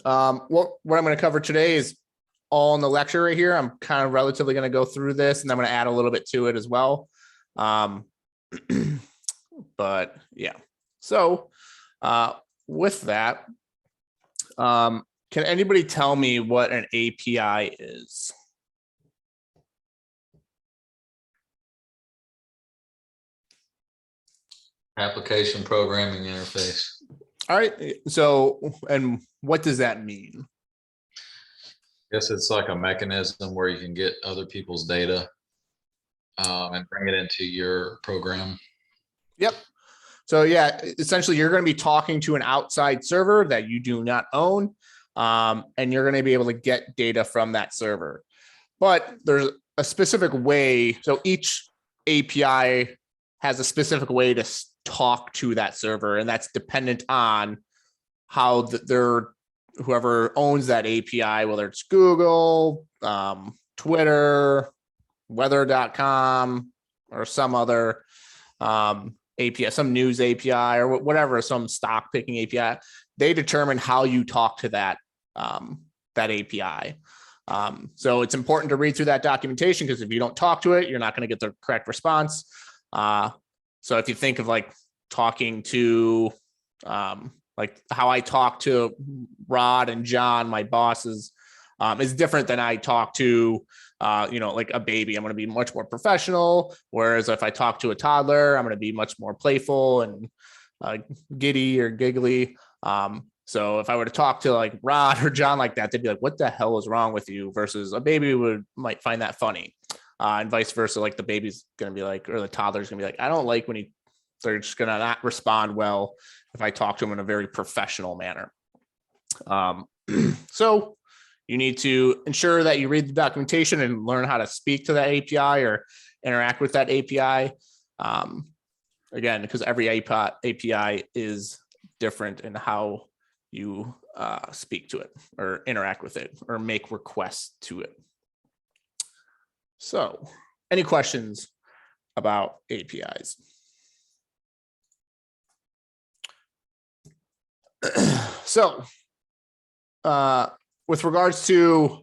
What I'm going to cover today is all in the lecture right here. I'm kind of relatively going to go through this, and I'm going to add a little bit to it as well. But yeah, so with that, can anybody tell me what an API is? Application programming interface. All right. So, and what does that mean? I guess it's like a mechanism where you can get other people's data and bring it into your program. Yep. So yeah, essentially you're going to be talking to an outside server that you do not own, and you're going to be able to get data from that server. But there's a specific way. So each API has a specific way to talk to that server, and that's dependent on how whoever owns that API, whether it's Google, Twitter, weather.com, or some other API, some news API, or whatever, some stock picking API, they determine how you talk to that API. So it's important to read through that documentation, because if you don't talk to it, you're not going to get the correct response. So if you think of like talking to, like how I talk to Rod and John, my bosses, is different than I talk to, like a baby. I'm going to be much more professional. Whereas if I talk to a toddler, I'm going to be much more playful and giddy or giggly. So if I were to talk to like Rod or John like that, they'd be like, what the hell is wrong with you? Versus a baby might find that funny. And vice versa. Like the baby's going to be like, or the toddler's going to be like, I don't like when they're just going to not respond well if I talk to them in a very professional manner. So you need to ensure that you read the documentation and learn how to speak to that API or interact with that API. Again, because every API is different in how you speak to it or interact with it or make requests to it. So, any questions about APIs? So, with regards to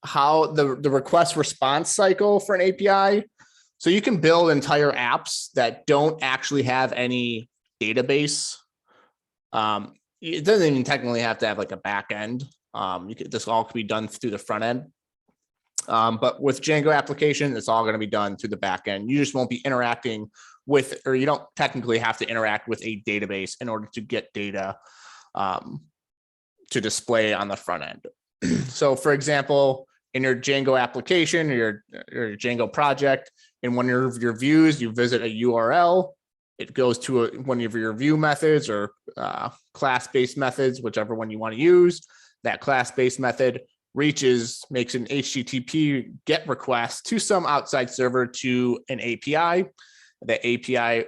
how the request response cycle for an API, so you can build entire apps that don't actually have any database. It doesn't even technically have to have like a back end. This all could be done through the front end. But with Django application, it's all going to be done through the back end. You just won't be interacting with, or you don't technically have to interact with a database in order to get data to display on the front end. So for example, in your Django application or your Django project, in one of your views, you visit a URL, it goes to one of your view methods or class-based methods, whichever one you want to use. That class-based method makes an HTTP GET request to some outside server to an API. The API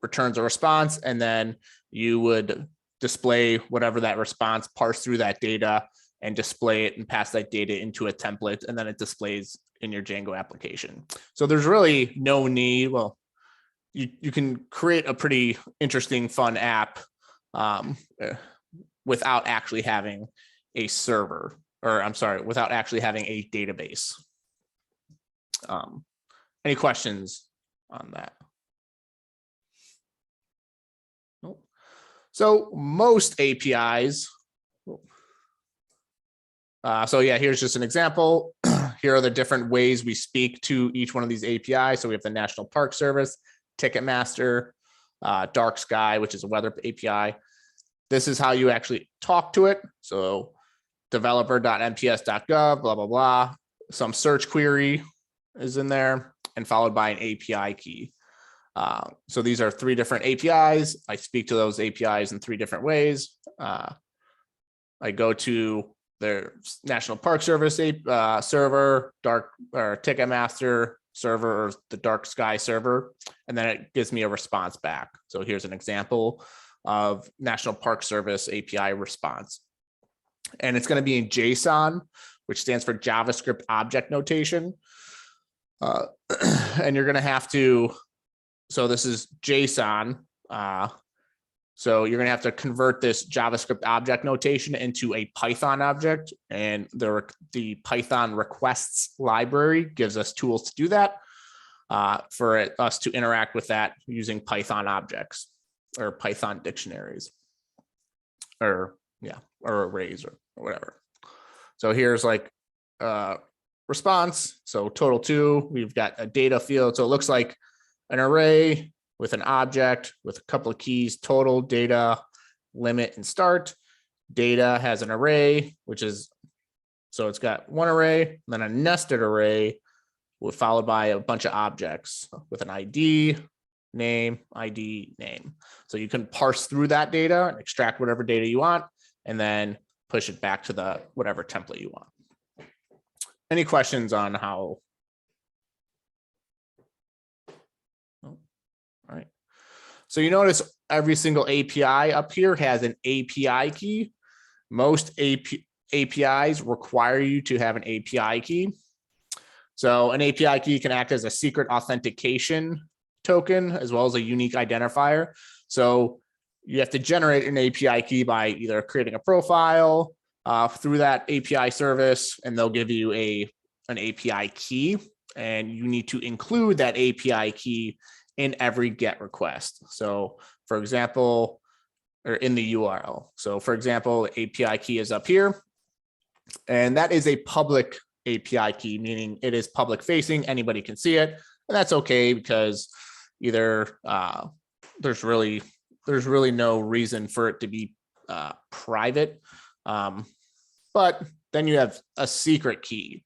returns a response, and then you would display whatever that response, parse through that data and display it and pass that data into a template, and then it displays in your Django application. So there's really no need. Well, you can create a pretty interesting, fun app without actually having a server, or I'm sorry, without actually having a database. Any questions on that? Nope. So most APIs, so yeah, here's just an example. Here are the different ways we speak to each one of these APIs. So we have the National Park Service, Ticketmaster, Dark Sky, which is a weather API. This is how you actually talk to it. So developer.nps.gov, blah, blah, blah. Some search query is in there and followed by an API key. So these are three different APIs. I speak to those APIs in three different ways. I go to their National Park Service server, Ticketmaster server, or the Dark Sky server, and then it gives me a response back. So here's an example of National Park Service API response. And it's going to be in JSON, which stands for JavaScript Object Notation. And you're going to have to, so this is JSON. So you're going to have to convert this JavaScript object notation into a Python object, and the Python requests library gives us tools to do that, for us to interact with that using Python objects or Python dictionaries, or arrays or whatever. So here's like response. So total 2, we've got a data field. So it looks like an array with an object with a couple of keys: total, data, limit, and start. Data has an array, which is, so it's got one array, then a nested array followed by a bunch of objects with an ID, name, ID, name. So you can parse through that data and extract whatever data you want, and then push it back to the whatever template you want. Any questions on how? All right. So you notice every single API up here has an API key. Most APIs require you to have an API key. So an API key can act as a secret authentication token as well as a unique identifier. So you have to generate an API key by either creating a profile through that API service, and they'll give you an API key, and you need to include that API key in every GET request. So for example, or in the URL. So for example, API key is up here, and that is a public API key, meaning it is public facing, anybody can see it. And that's okay, because either there's really no reason for it to be private. But then you have a secret key.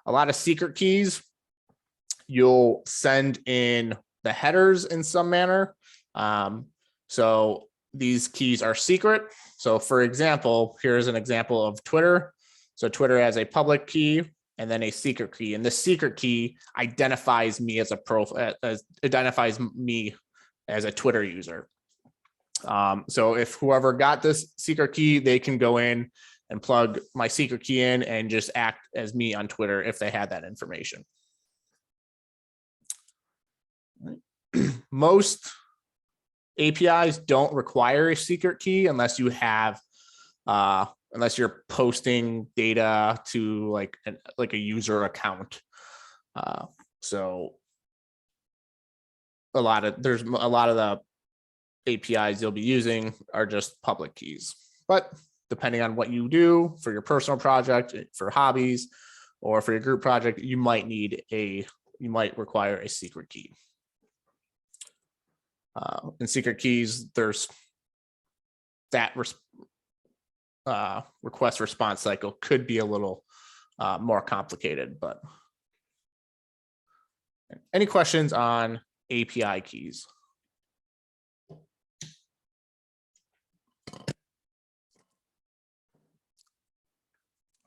A lot of secret keys, you'll send in the headers in some manner. So these keys are secret. So for example, here's an example of Twitter. So Twitter has a public key and then a secret key, and the secret key identifies me as a identifies me as a Twitter user. So if whoever got this secret key, they can go in and plug my secret key in and just act as me on Twitter if they had that information. Most APIs don't require a secret key unless you have, unless you're posting data to like a user account. So there's a lot of the APIs you'll be using are just public keys, but depending on what you do for your personal project, for hobbies, or for your group project, you might require a secret key. In secret keys, there's that request response cycle could be a little more complicated, but any questions on API keys?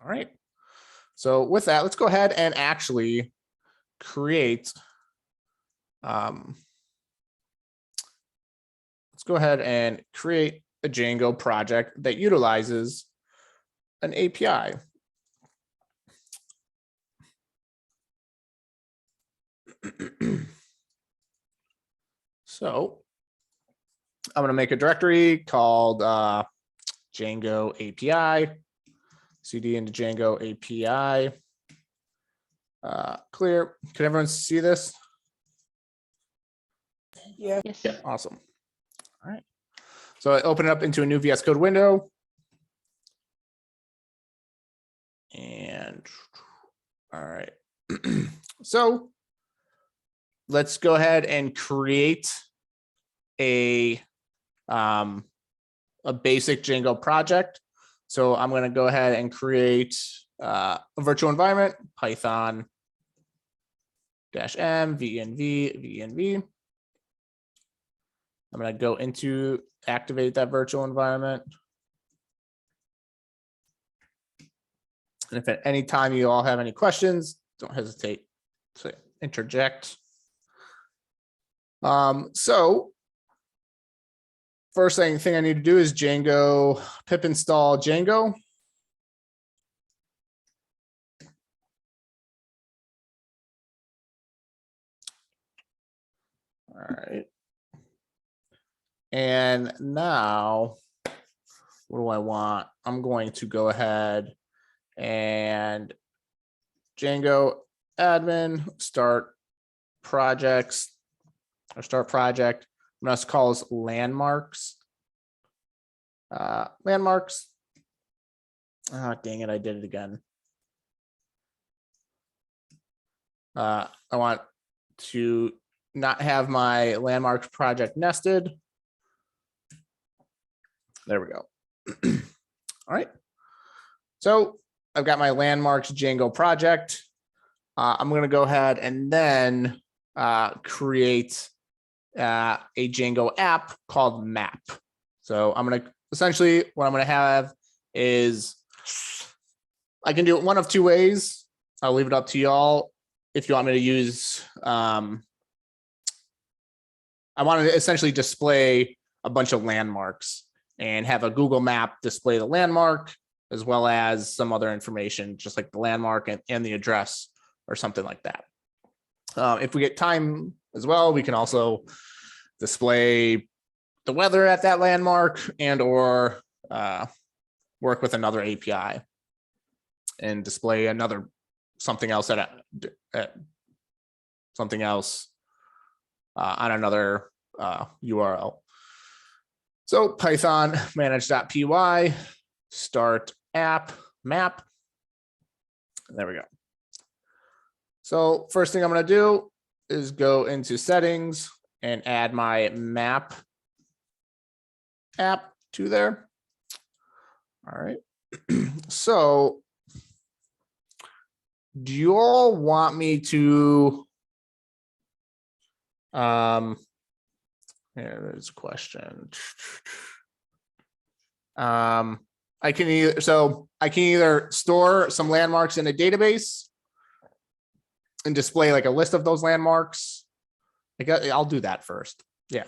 All right. So with that, let's go ahead and actually create. Let's go ahead and create a Django project that utilizes an API. So I'm going to make a directory called Django API, cd into Django API. Clear. Can everyone see this? Yeah. Yes. Yeah, awesome. All right. So I open it up into a new VS Code window. And all right. So let's go ahead and create a basic Django project. So I'm going to go ahead and create a virtual environment, Python -m -v. I'm going to go into activate that virtual environment. And if at any time you all have any questions, don't hesitate to interject. So first thing I need to do is Django pip install Django. All right. And now, what do I want? I'm going to go ahead and Django admin, start projects, or start project. I'm going to call this landmarks. Landmarks. Oh, dang it, I did it again. I want to not have my landmarks project nested. There we go. All right. So I've got my landmarks Django project. I'm going to go ahead and then create a Django app called map. So I'm going to essentially what I'm going to have is I can do it one of two ways. I'll leave it up to y'all. If you want me to use, I want to essentially display a bunch of landmarks and have a Google map display the landmark as well as some other information, just like the landmark and the address or something like that. If we get time as well, we can also display the weather at that landmark and or work with another API and display another something else at something else on another URL. So Python manage.py, start app map. There we go. So first thing I'm going to do is go into settings and add my map app to there. All right. So do you all want me to there's a question. I can either store some landmarks in a database and display like a list of those landmarks. I'll do that first. Yeah.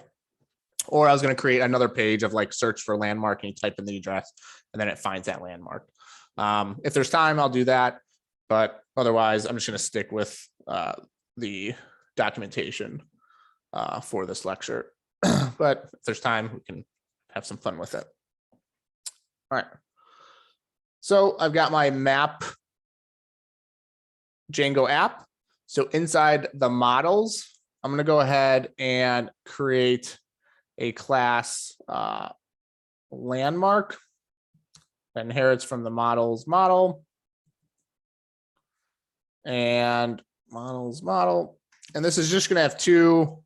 Or I was going to create another page of like search for landmark and you type in the address and then it finds that landmark. If there's time, I'll do that. But otherwise, I'm just going to stick with the documentation for this lecture. But if there's time, we can have some fun with it. All right. So I've got my map Django app. So inside the models, I'm going to go ahead and create a class landmark that inherits from the models model and models model. And this is just going to have two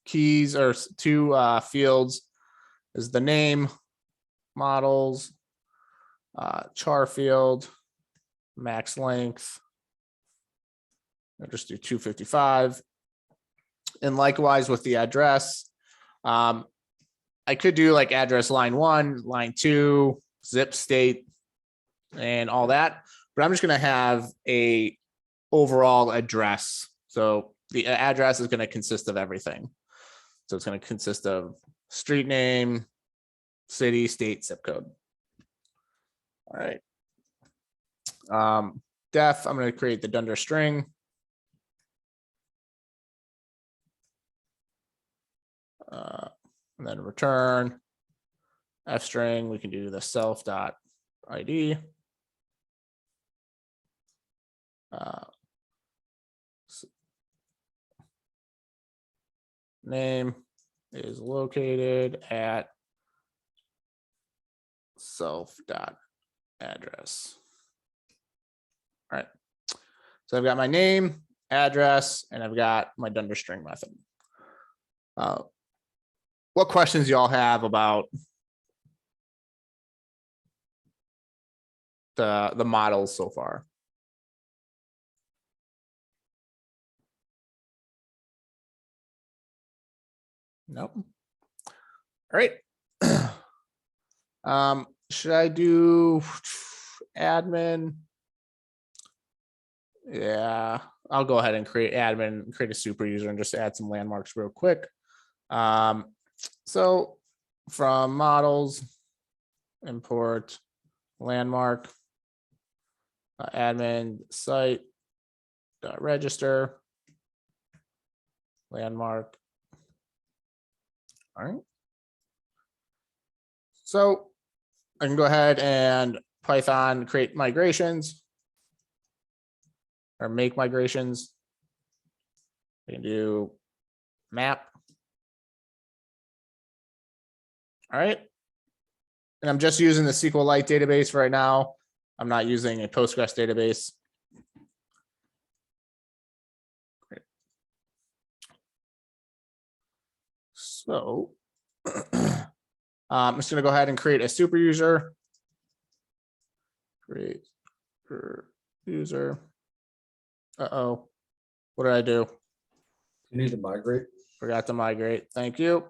keys or two fields is the name models, char field, max length. I'll just do 255. And likewise with the address, I could do like address line 1, line 2, zip state, and all that. But I'm just going to have a overall address. So the address is going to consist of everything. So it's going to consist of street name, city, state, zip code. All right. Def, I'm going to create the dunder string. And then return f string. We can do the self.id. Name is located at self.address. All right. So I've got my name, address, and I've got my dunder string method. What questions y'all have about the models so far? Nope. All right. Should I do admin? Yeah, I'll go ahead and create admin, create a super user and just add some landmarks real quick. So from models, import landmark, admin site, register, landmark. All right. So I can go ahead and Python create migrations or make migrations. I can do map. All right. And I'm just using the SQLite database right now. I'm not using a Postgres database. Great. So I'm just going to go ahead and create a super user. Create user. Uh-oh. What did I do? You need to migrate. Forgot to migrate. Thank you.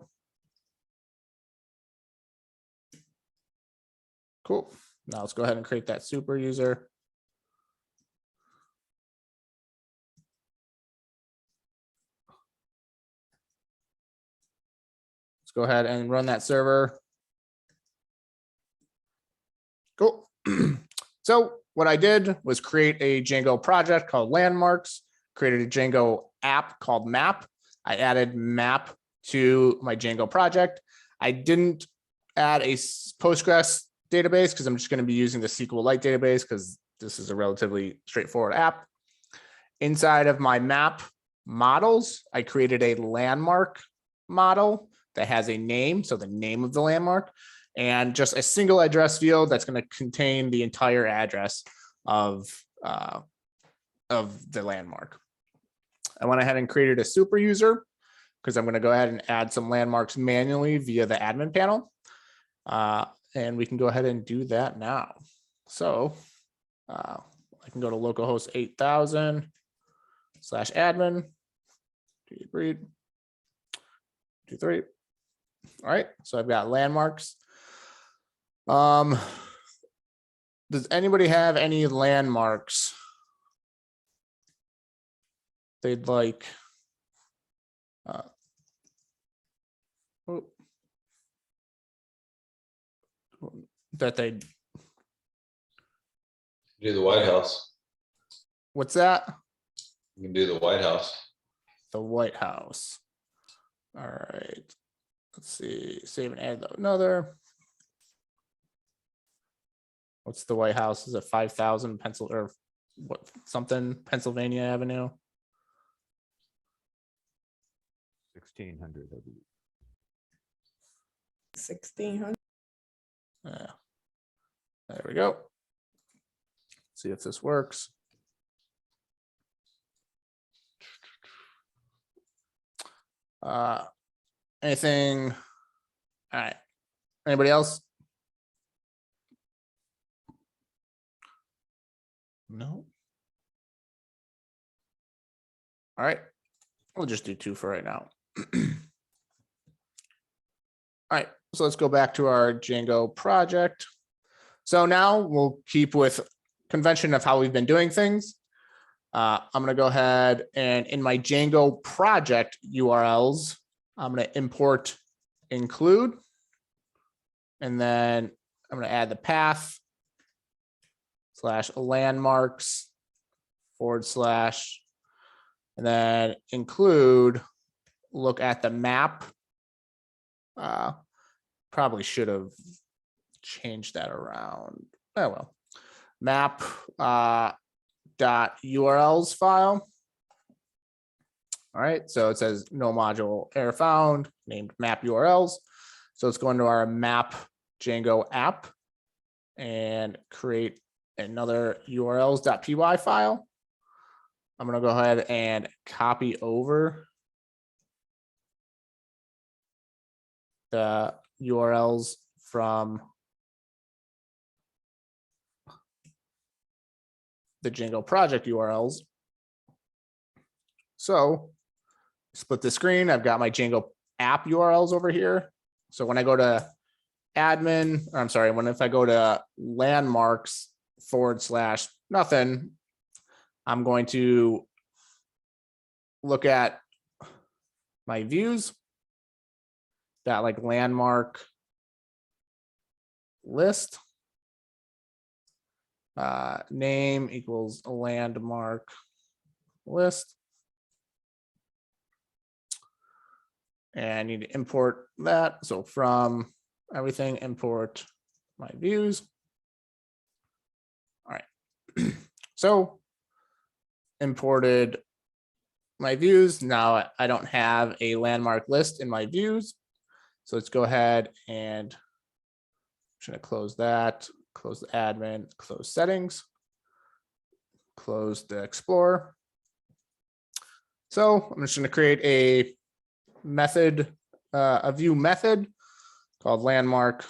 Cool. Now let's go ahead and create that super user. Let's go ahead and run that server. Cool. So what I did was create a Django project called Landmarks, created a Django app called Map. I added Map to my Django project. I didn't add a Postgres database because I'm just going to be using the SQLite database because this is a relatively straightforward app. Inside of my map models, I created a landmark model that has a name, so the name of the landmark, and just a single address field that's going to contain the entire address of the landmark. I went ahead and created a super user because I'm going to go ahead and add some landmarks manually via the admin panel. And we can go ahead and do that now. So I can go to localhost 8000 /admin, read, 23. All right, so I've got landmarks. Does anybody have any landmarks they'd like? That they Do the White House. what's that? You can do the White House. The White House. All right. Let's see. Save and add another. What's the White House? Is it 5000 or what something Pennsylvania Avenue? 1600, I believe. 1600. Yeah. There we go. See if this works. Anything? All right. Anybody else? No. All right. We'll just do 2 for right now. All right. So let's go back to our Django project. So now we'll keep with convention of how we've been doing things. I'm going to go ahead and in my Django project URLs, I'm going to import include, and then I'm going to add the path /landmarks / and then include, look at the map. Probably should have changed that around. Oh well, map .urls file. All right, so it says no module error found, named map URLs. So let's go into our map Django app and create another urls.py file. I'm going to go ahead and copy over the URLs from the Django project URLs. So split the screen. I've got my Django app URLs over here. So when I go to admin, or I'm sorry, if I go to landmarks / nothing, I'm going to look at my views, that like landmark list, name equals a landmark list. And I need to import that. So from everything, import my views. All right. So imported my views. Now I don't have a landmark list in my views. So let's go ahead and I'm just going to close that, close the admin, close settings, close the Explorer. So I'm just going to create a method, a view method called landmark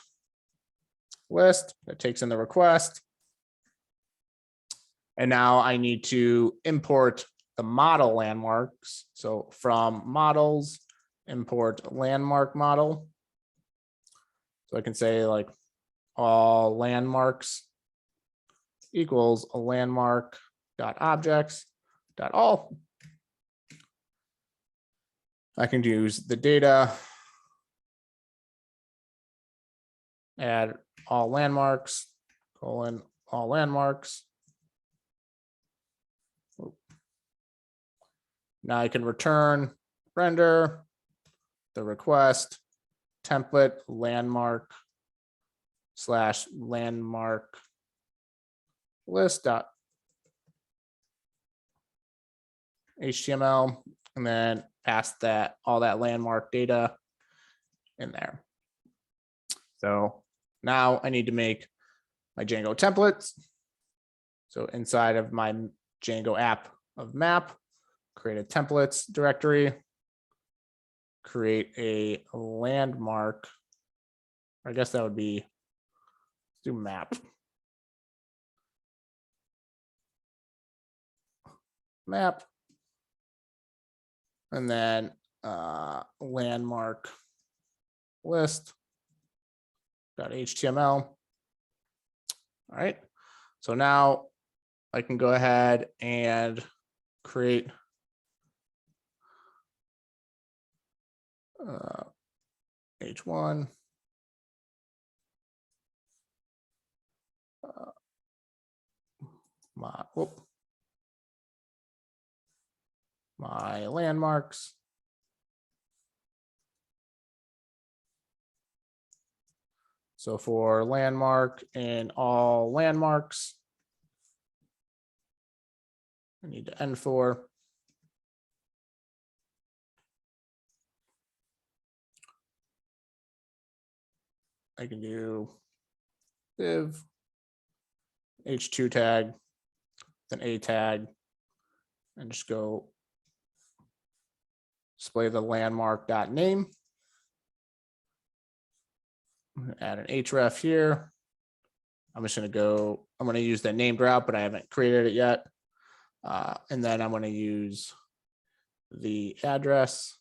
list that takes in the request. And now I need to import the model landmarks. So from models, import landmark model. So I can say like all landmarks equals a landmark dot objects dot all. I can use the data, add all landmarks, colon, all landmarks. Now I can return render the request template landmark slash landmark list dot HTML, and then pass that all that landmark data in there. So now I need to make my Django templates. So inside of my Django app of map, create a templates directory, create a landmark. I guess that would be, let's do map. Map. And then landmark list .html. All right. So now I can go ahead and create H1. My landmarks. So for landmark and all landmarks, I need to end for. I can do div h2 tag, then a tag, and just go display the landmark dot name. Add an href here. I'm just going to go, I'm going to use the named route, but I haven't created it yet. And then I'm going to use the address.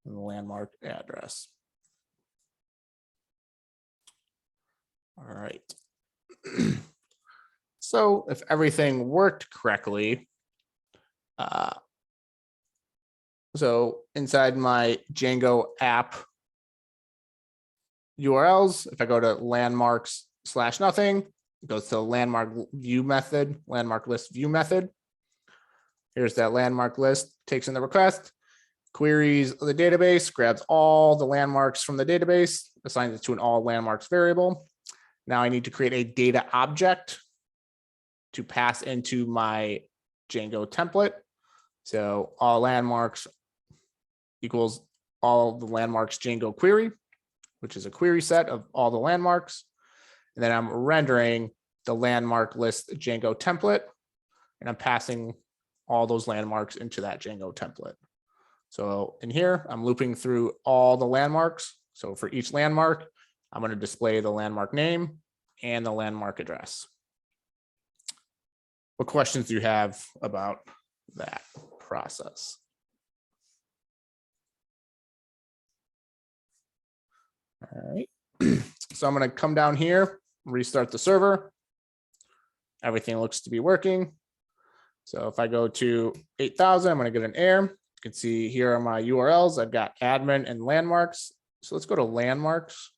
And the landmark address. All right. So if everything worked correctly, so inside my Django app URLs, if I go to landmarks / nothing, it goes to the landmark view method, landmark list view method. Here's that landmark list, takes in the request, queries the database, grabs all the landmarks from the database, assigns it to an all landmarks variable. Now I need to create a data object to pass into my Django template. So all landmarks equals all the landmarks Django query, which is a query set of all the landmarks. And then I'm rendering the landmark list Django template, and I'm passing all those landmarks into that Django template. So in here, I'm looping through all the landmarks. So for each landmark, I'm going to display the landmark name and the landmark address. What questions do you have about that process? All right. So I'm going to come down here, restart the server. Everything looks to be working. So if I go to 8,000, I'm going to get an error. You can see here are my URLs. I've got admin and landmarks. So let's go to landmarks.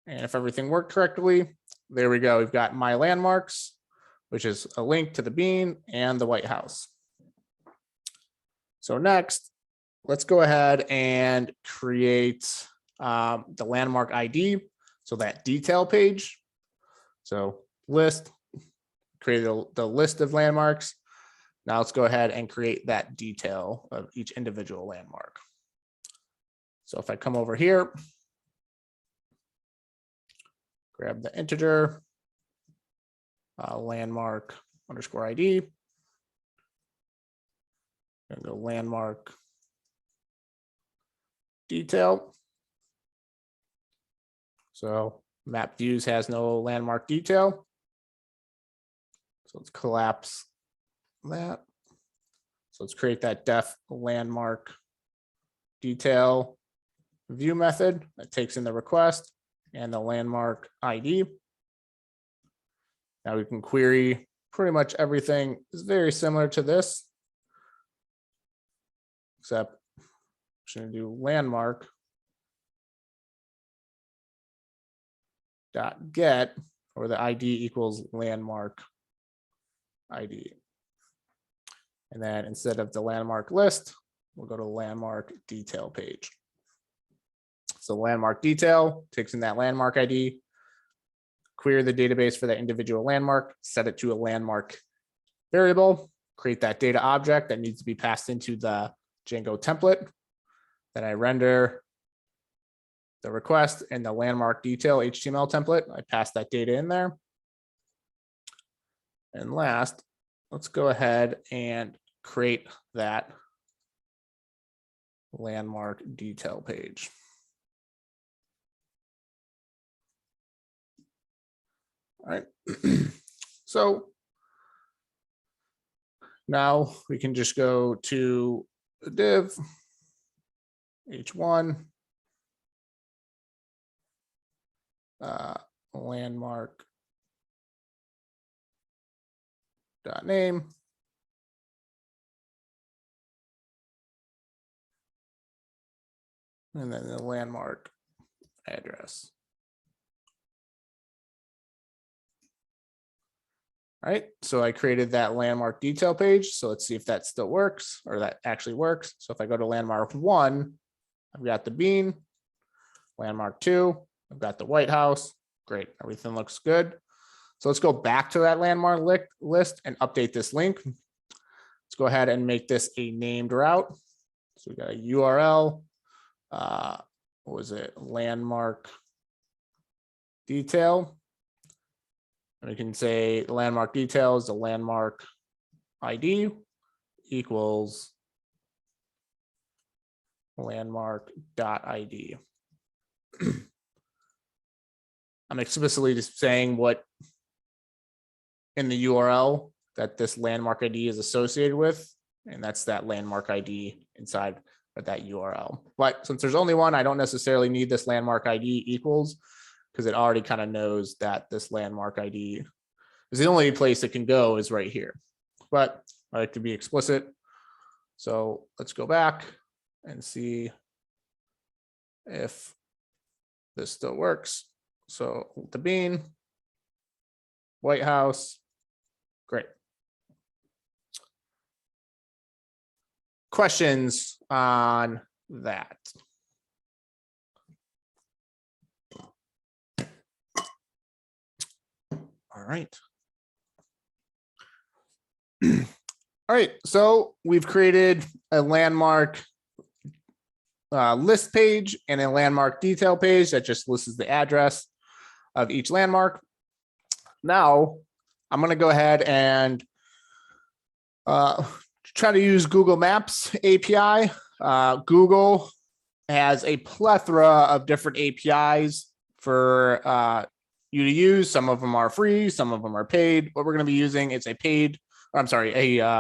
And if everything worked correctly, there we go. We've got my landmarks, which is a link to the bean and the White House. So next, let's go ahead and create the landmark ID. So that detail page. So list, create the list of landmarks. Now let's go ahead and create that detail of each individual landmark. So if I come over here, grab the integer, landmark underscore ID, and go landmark detail. So map views has no landmark detail. So let's collapse that. So let's create that def landmark detail view method that takes in the request and the landmark ID. Now we can query pretty much everything is very similar to this, except I'm just going to do landmark dot get, or the ID equals landmark ID. And then instead of the landmark list, we'll go to landmark detail page. So landmark detail takes in that landmark ID, query the database for that individual landmark, set it to a landmark variable, create that data object that needs to be passed into the Django template. Then I render the request and the landmark detail HTML template. I pass that data in there. And last, let's go ahead and create that landmark detail page. All right. So now we can just go to the div h1 landmark dot name, and then the landmark address. All right, so I created that landmark detail page. So let's see if that still works, or that actually works. So if I go to landmark 1, I've got the bean. Landmark 2, I've got the White House. Great, everything looks good. So let's go back to that landmark list and update this link. Let's go ahead and make this a named route. So we got a URL. What was it? Landmark detail. And we can say the landmark detail is the landmark ID equals landmark.id. I'm explicitly just saying what in the URL that this landmark ID is associated with, and that's that landmark ID inside of that URL. But since there's only one, I don't necessarily need this landmark ID equals, because it already kind of knows that this landmark ID is the only place it can go is right here. But I like to be explicit. So let's go back and see if this still works. So the bean, White House, great. Questions on that? All right. All right, so we've created a landmark list page and a landmark detail page that just lists the address of each landmark. Now, I'm going to go ahead and try to use Google Maps API. Google has a plethora of different APIs for you to use. Some of them are free, some of them are paid. What we're going to be using is a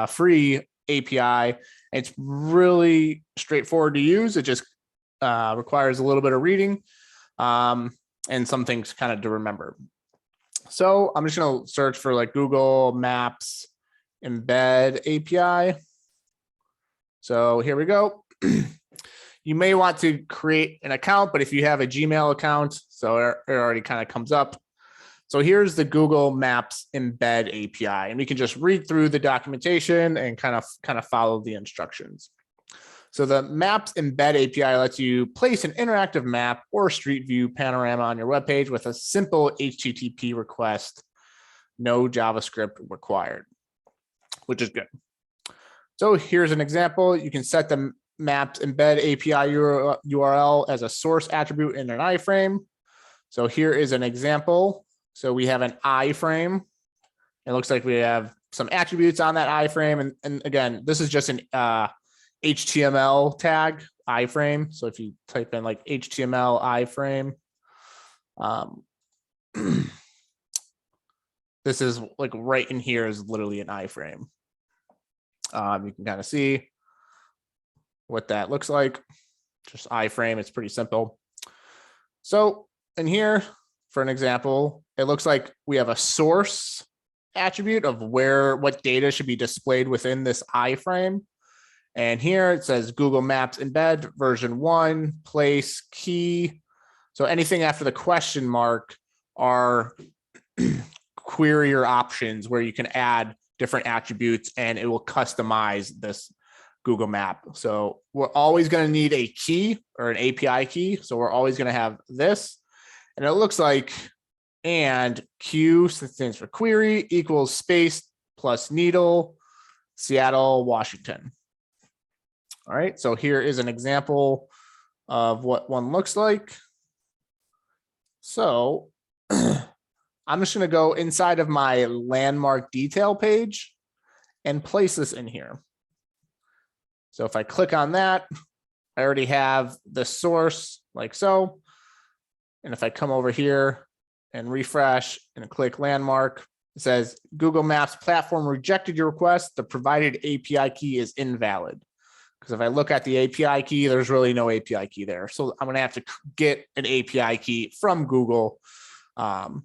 free API. It's really straightforward to use. It just requires a little bit of reading and some things kind of to remember. So I'm just going to search for like Google Maps Embed API. So here we go. You may want to create an account, but if you have a Gmail account, so it already kind of comes up. So here's the Google Maps embed API, and we can just read through the documentation and kind of follow the instructions. So the Maps embed API lets you place an interactive map or street view panorama on your web page with a simple HTTP request, no JavaScript required, which is good. So here's an example. You can set the Maps embed API URL as a source attribute in an iframe. So here is an example. So we have an iframe. It looks like we have some attributes on that iframe. And again, this is just an HTML tag iframe. So if you type in like HTML iframe, this is like right in here is literally an iframe. You can kind of see what that looks like. Just iframe, it's pretty simple. So in here, for an example, it looks like we have a source attribute of what data should be displayed within this iframe. And here it says Google Maps embed version 1, place, key. So anything after the question mark are query or options where you can add different attributes and it will customize this Google Map. So we're always going to need a key or an API key. So we're always going to have this. And it looks like, and Q stands for query equals space plus needle, Seattle, Washington. All right, so here is an example of what one looks like. So I'm just going to go inside of my landmark detail page and place this in here. So if I click on that, I already have the source like so. And if I come over here and refresh and click landmark, it says Google Maps platform rejected your request. The provided API key is invalid. Because if I look at the API key, there's really no API key there. So I'm going to have to get an API key from Google and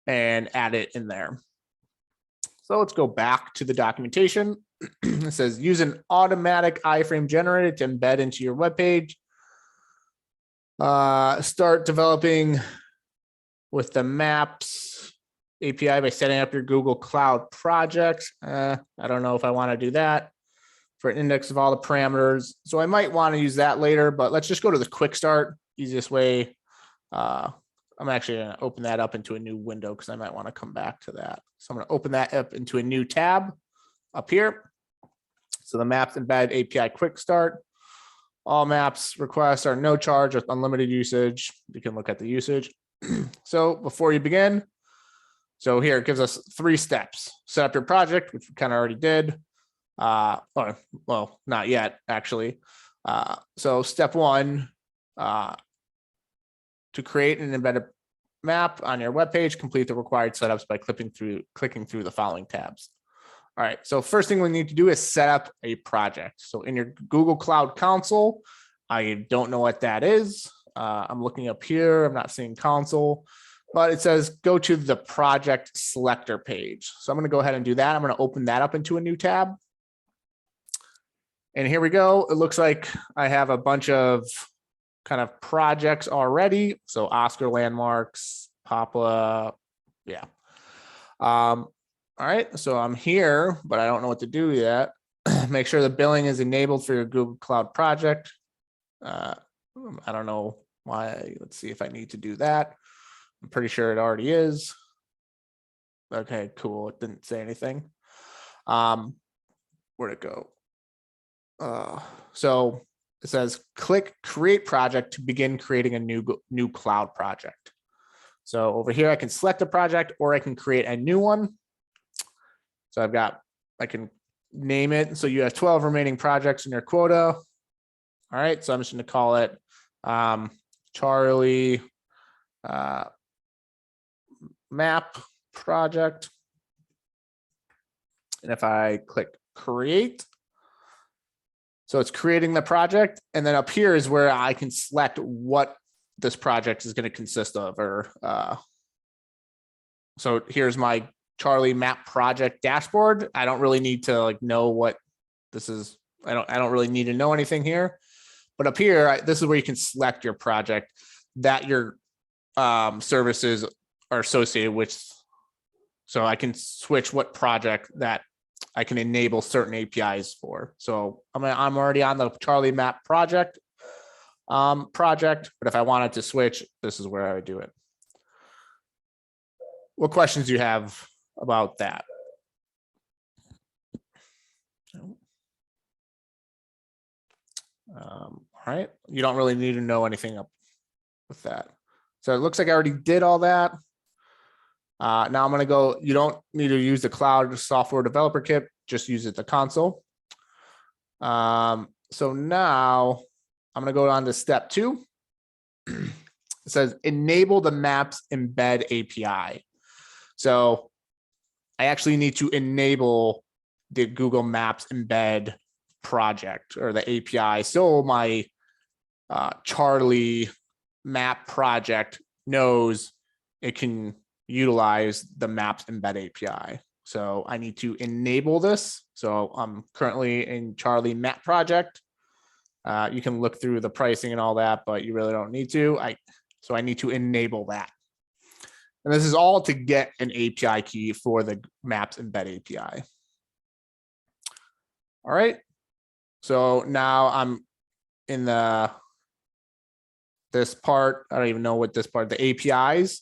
add it in there. So let's go back to the documentation. It says use an automatic iframe generator to embed into your web page. Start developing with the Maps API by setting up your Google Cloud project. I don't know if I want to do that for an index of all the parameters. So I might want to use that later, but let's just go to the Quickstart, easiest way. I'm actually going to open that up into a new window because I might want to come back to that. So I'm going to open that up into a new tab up here. So the Maps embed API Quickstart. All maps requests are no charge with unlimited usage. You can look at the usage. So before you begin, so here it gives us 3 steps. Set up your project, which we kind of already did. Or, well, not yet, actually. So step 1, to create an embedded map on your web page, complete the required setups by clicking through the following tabs. All right, so first thing we need to do is set up a project. So in your Google Cloud Console, I don't know what that is. I'm looking up here, I'm not seeing console, but it says go to the project selector page. So I'm gonna go ahead and do that. I'm gonna open that up into a new tab. And here we go. It looks like I have a bunch of kind of projects already. So Oscar landmarks, Papua, yeah. All right, so I'm here, but I don't know what to do yet. Make sure the billing is enabled for your Google Cloud project. I don't know why. Let's see if I need to do that. I'm pretty sure it already is. Okay, cool. It didn't say anything. Where'd it go? So it says click create project to begin creating a new cloud project. So over here, I can select a project or I can create a new one. So I can name it. So you have 12 remaining projects in your quota. All right, so I'm just going to call it Charlie map project. And if I click create, so it's creating the project. And then up here is where I can select what this project is going to consist of. Or so here's my Charlie map project dashboard. I don't really need to like know what this is. I don't really need to know anything here. But up here, this is where you can select your project that your services are associated with, so I can switch what project that I can enable certain APIs for. So I'm already on the Charlie map project, but if I wanted to switch, this is where I would do it. What questions do you have about that? All right, you don't really need to know anything up with that. So it looks like I already did all that. Now I'm going to go, you don't need to use the cloud software developer kit, just use it the console. So now I'm going to go on to step 2. It says enable the maps embed API. So I actually need to enable the Google Maps embed project or the API. So my Charlie map project knows it can utilize the maps embed API. So I need to enable this. So I'm currently in Charlie map project. You can look through the pricing and all that, but you really don't need to. So I need to enable that. And this is all to get an API key for the maps embed API. All right. So now I'm in this part. I don't even know what this part, the APIs.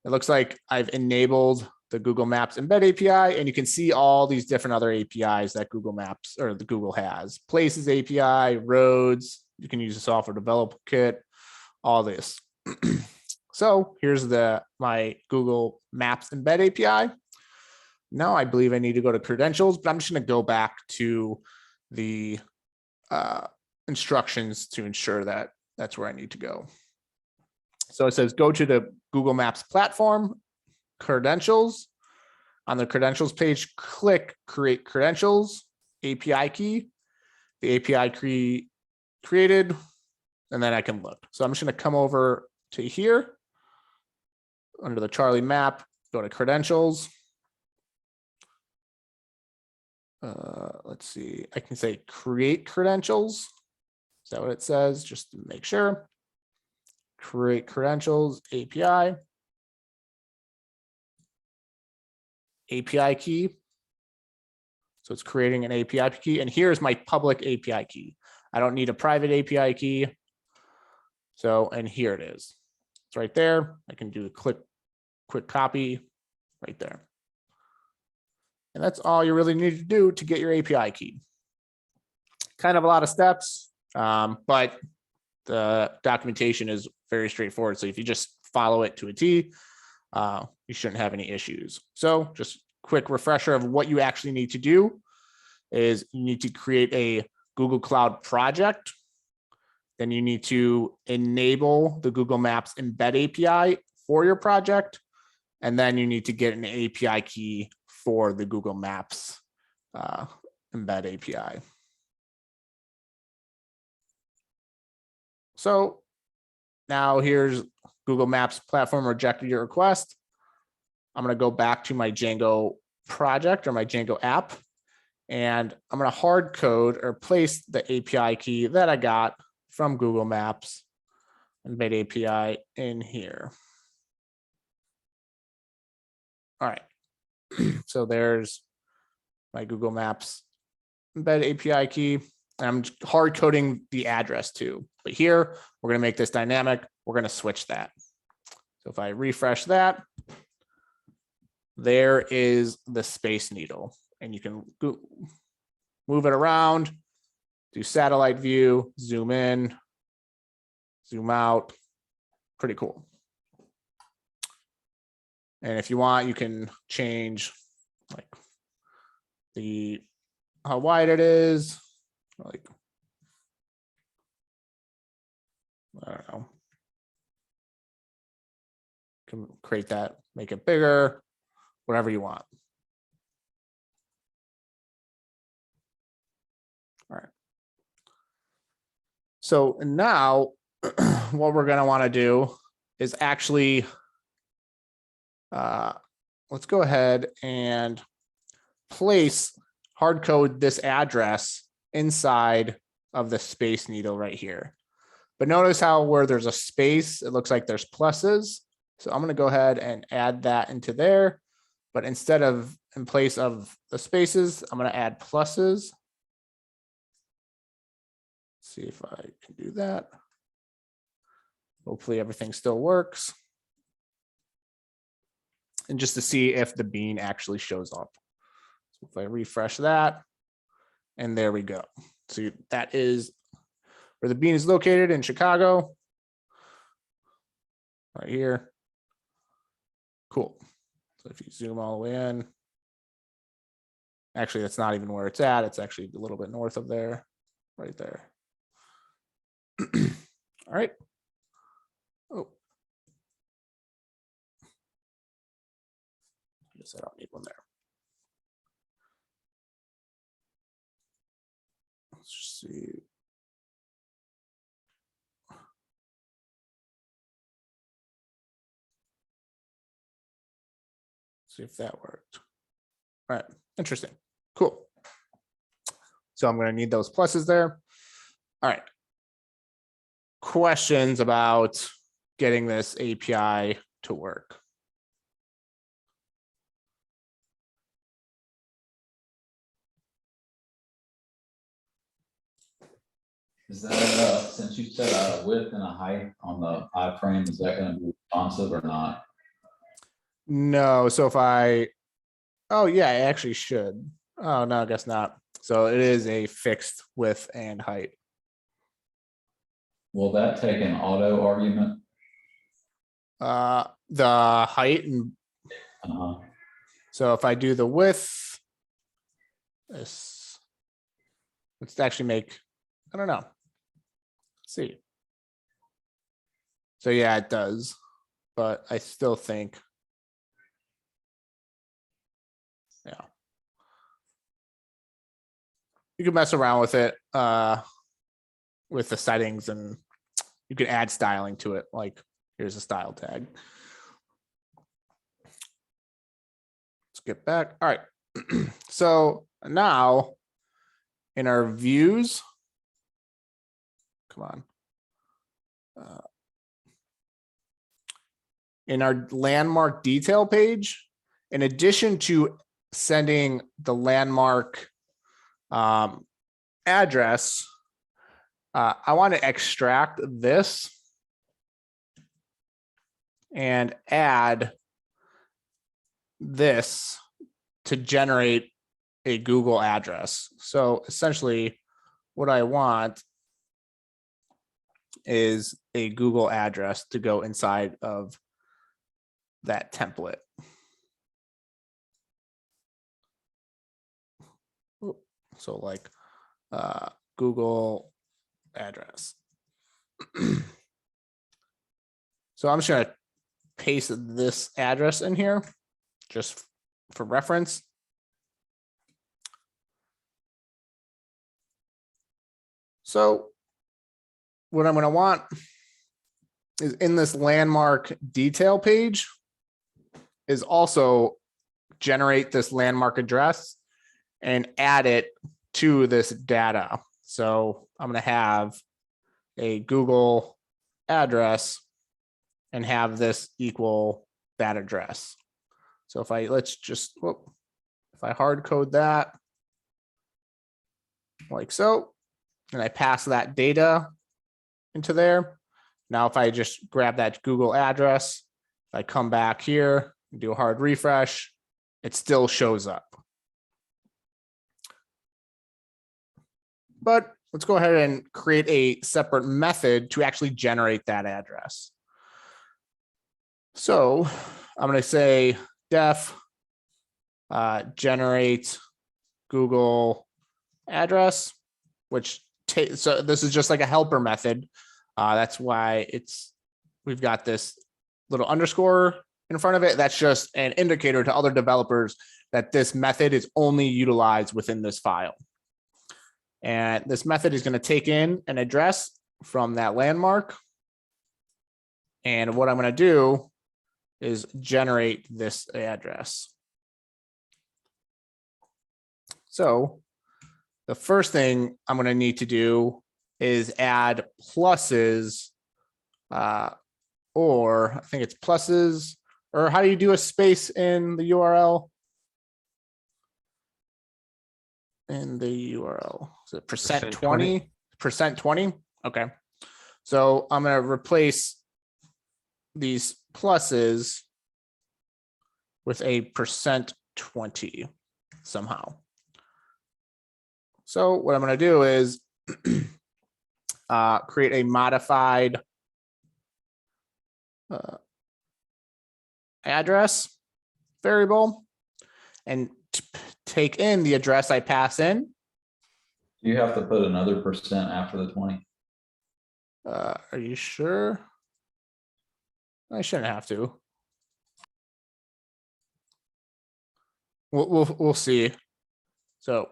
It looks like I've enabled the Google Maps embed API, and you can see all these different other APIs that Google Maps or the Google has. Places API, roads, you can use the software developer kit, all this. So here's my Google Maps embed API. Now I believe I need to go to credentials, but I'm just going to go back to the instructions to ensure that that's where I need to go. So it says go to the Google Maps platform, credentials. On the credentials page, click create credentials, API key. The API key created, and then I can look. So I'm just going to come over to here under the Charlie map, go to credentials. Let's see, I can say create credentials. Is that what it says? Just to make sure. Create credentials, API. API key. So it's creating an API key. And here's my public API key. I don't need a private API key. So, and here it is. It's right there. I can do a quick copy right there. And that's all you really need to do to get your API key. Kind of a lot of steps, but the documentation is very straightforward. So if you just follow it to a T, you shouldn't have any issues. So just quick refresher of what you actually need to do is you need to create a Google Cloud project. Then you need to enable the Google Maps embed API for your project. And then you need to get an API key for the Google Maps embed API. So now here's Google Maps platform rejected your request. I'm going to go back to my Django project or my Django app, and I'm going to hard code or place the API key that I got from Google Maps embed API in here. All right. So there's my Google Maps embed API key. I'm hard coding the address too, but here we're going to make this dynamic. We're going to switch that. So if I refresh that, there is the Space Needle, and you can move it around, do satellite view, zoom in, zoom out. Pretty cool. And if you want, you can change like how wide it is. Like, I don't know. Can create that, make it bigger, whatever you want. All right. So now what we're going to want to do is actually, let's go ahead and place hard code this address inside of the Space Needle right here. But notice how where there's a space, it looks like there's pluses. So I'm going to go ahead and add that into there. But instead of in place of the spaces, I'm going to add pluses. See if I can do that. Hopefully everything still works. And just to see if the bean actually shows up. So if I refresh that, and there we go. So that is where the bean is located in Chicago. Right here. Cool. So if you zoom all the way in, actually, that's not even where it's at. It's actually a little bit north of there, right there. All right. Oh. I guess I don't need one there. Let's just see. See if that worked. All right, interesting. Cool. So I'm going to need those pluses there. All right. Questions about getting this API to work? Is that, since you said a width and a height on the iframe, is that gonna be responsive or not? No, so if I, oh yeah, I actually should. Oh no, I guess not. So it is a fixed width and height. Will that take an auto argument? The height, and Uh-huh. so if I do the width, this, let's actually make, I don't know. Let's see. So yeah, it does, but I still think, yeah. You can mess around with it, with the settings, and you can add styling to it. Like here's a style tag. Let's get back. All right. So now in our views, come on. In our landmark detail page, in addition to sending the landmark address, I want to extract this and add this to generate a Google address. So essentially what I want is a Google address to go inside of that template. So like Google address. So I'm just going to paste this address in here just for reference. So what I'm going to want is in this landmark detail page is also generate this landmark address and add it to this data. So I'm going to have a Google address and have this equal that address. So if I, let's just, whoop, if I hard code that like so, and I pass that data into there. Now, if I just grab that Google address, if I come back here and do a hard refresh, it still shows up. But let's go ahead and create a separate method to actually generate that address. So I'm going to say def generate Google address, which so this is just like a helper method. That's why we've got this little underscore in front of it. That's just an indicator to other developers that this method is only utilized within this file. And this method is going to take in an address from that landmark. And what I'm going to do is generate this address. So the first thing I'm going to need to do is add pluses or I think it's pluses, or how do you do a space in the URL? In the URL, is it percent 20, percent 20? Okay. So I'm going to replace these pluses with a percent 20 somehow. So what I'm going to do is create a modified address variable and take in the address I pass in. You have to put another percent after the 20. Are you sure? I shouldn't have to. We'll see. So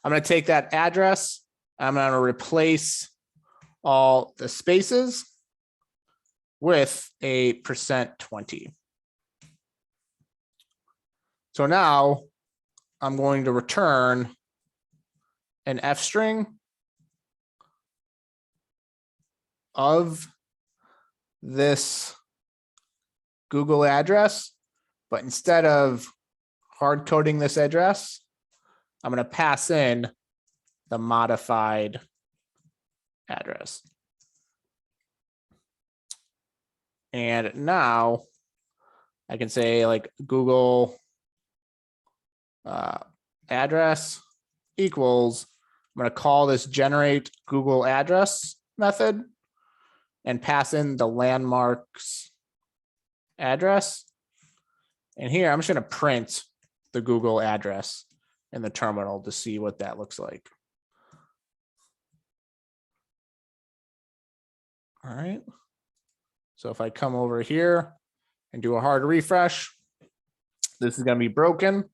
I'm going to take that address. I'm going to replace all the spaces with a percent 20. So now I'm going to return an F string of this Google address, but instead of hard coding this address, I'm going to pass in the modified address. And now I can say like Google address equals, I'm going to call this generate Google address method and pass in the landmarks address. And here I'm just going to print the Google address in the terminal to see what that looks like. All right. So if I come over here and do a hard refresh, this is going to be broken.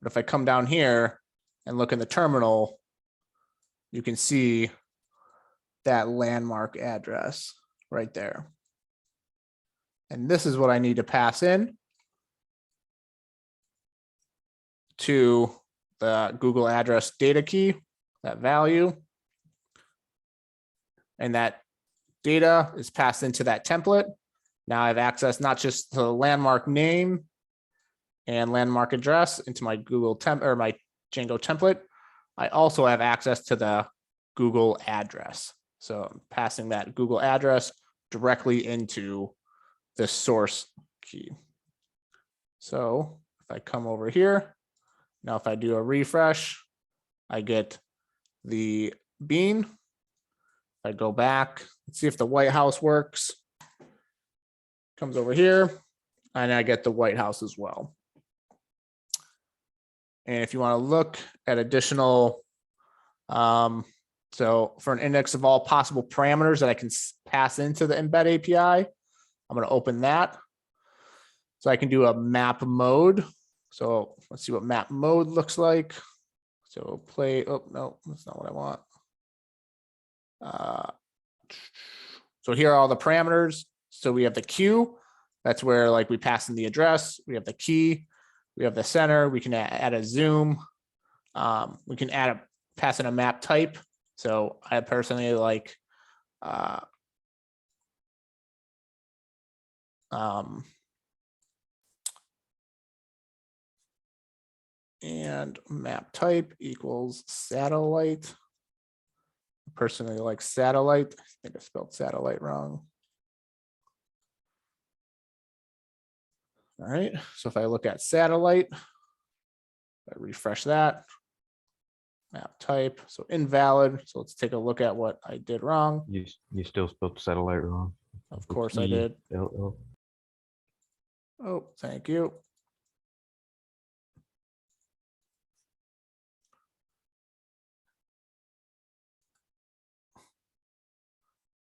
But if I come down here and look in the terminal, you can see that landmark address right there. And this is what I need to pass in to the Google address data key, that value. And that data is passed into that template. Now I have access not just to the landmark name and landmark address into my Google temp or my Django template. I also have access to the Google address. So I'm passing that Google address directly into the source key. So if I come over here, now if I do a refresh, I get the bean. If I go back, let's see if the White House works. Comes over here, and I get the White House as well. And if you want to look at additional, so for an index of all possible parameters that I can pass into the Embed API, I'm going to open that. So I can do a map mode. So let's see what map mode looks like. So play, oh no, that's not what I want. So here are all the parameters. So we have the queue. That's where like we pass in the address. We have the key. We have the center. We can add a zoom. We can pass in a map type. So I personally like and map type equals satellite. Personally like satellite. I think I spelled satellite wrong. All right, so if I look at satellite, I refresh that, map type, so invalid. So let's take a look at what I did wrong. You still spelled satellite wrong. Of course I did. ELL. Oh, thank you.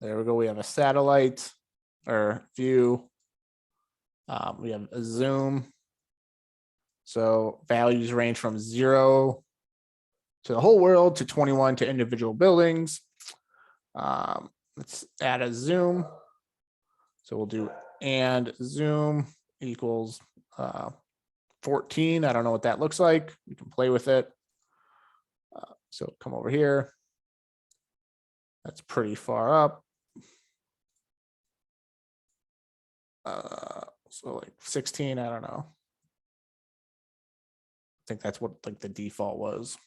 There we go. We have a satellite or view. We have a zoom. So values range from 0 to the whole world to 21 to individual buildings. Let's add a zoom. So we'll do and zoom equals 14. I don't know what that looks like. You can play with it. So come over here. That's pretty far up. So like 16, I don't know. I think that's what like the default was.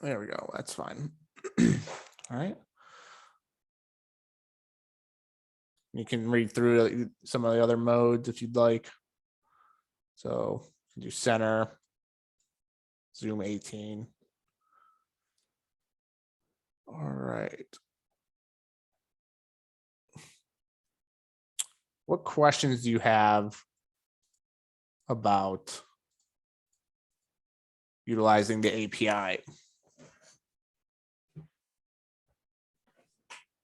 There we go. That's fine. All right. You can read through some of the other modes if you'd like. So you can do center, zoom 18. All right. What questions do you have about utilizing the API?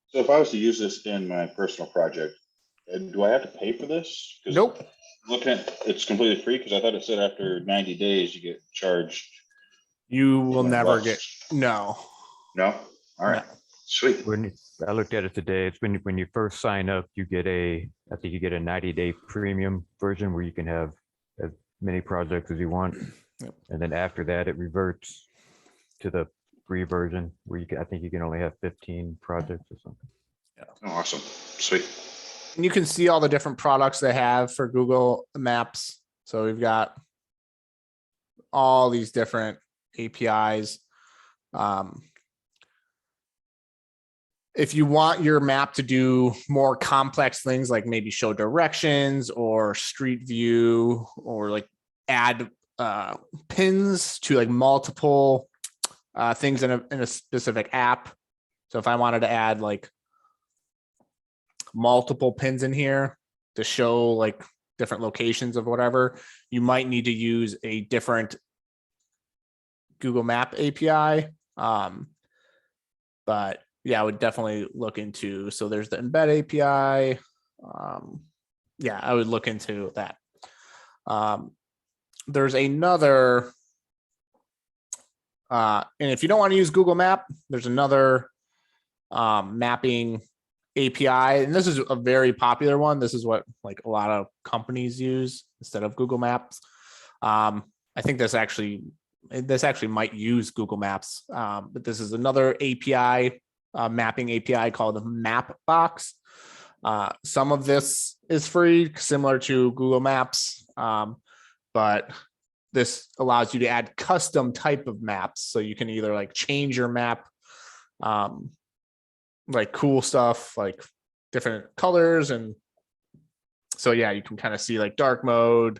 So if I was to use this in my personal project, do I have to pay for this? 'Cause Nope. looking at, it's completely free, because I thought it said after 90 days you get charged. You will 20 never bucks. get, no. No? All right, sweet. I looked at it today. It's when you first sign up, you get I think you get a 90-day premium version where you can have as many projects as you want. Yep. And then after that, it reverts to the free version where I think you can only have 15 projects or something. Oh, awesome, sweet. And you can see all the different products they have for Google Maps. So we've got all these different APIs. If you want your map to do more complex things like maybe show directions or street view or like add pins to like multiple things in a specific app. So if I wanted to add like multiple pins in here to show like different locations of whatever, you might need to use a different Google Map API. But yeah, I would definitely look into, so there's the Embed API. Yeah, I would look into that. There's another, and if you don't want to use Google Map, there's another mapping API, and this is a very popular one. This is what like a lot of companies use instead of Google Maps. I think this actually might use Google Maps, but this is another API, mapping API called Mapbox. Some of this is free, similar to Google Maps, but this allows you to add custom type of maps. So you can either like change your map, like cool stuff, like different colors. And so, yeah, you can kind of see like dark mode,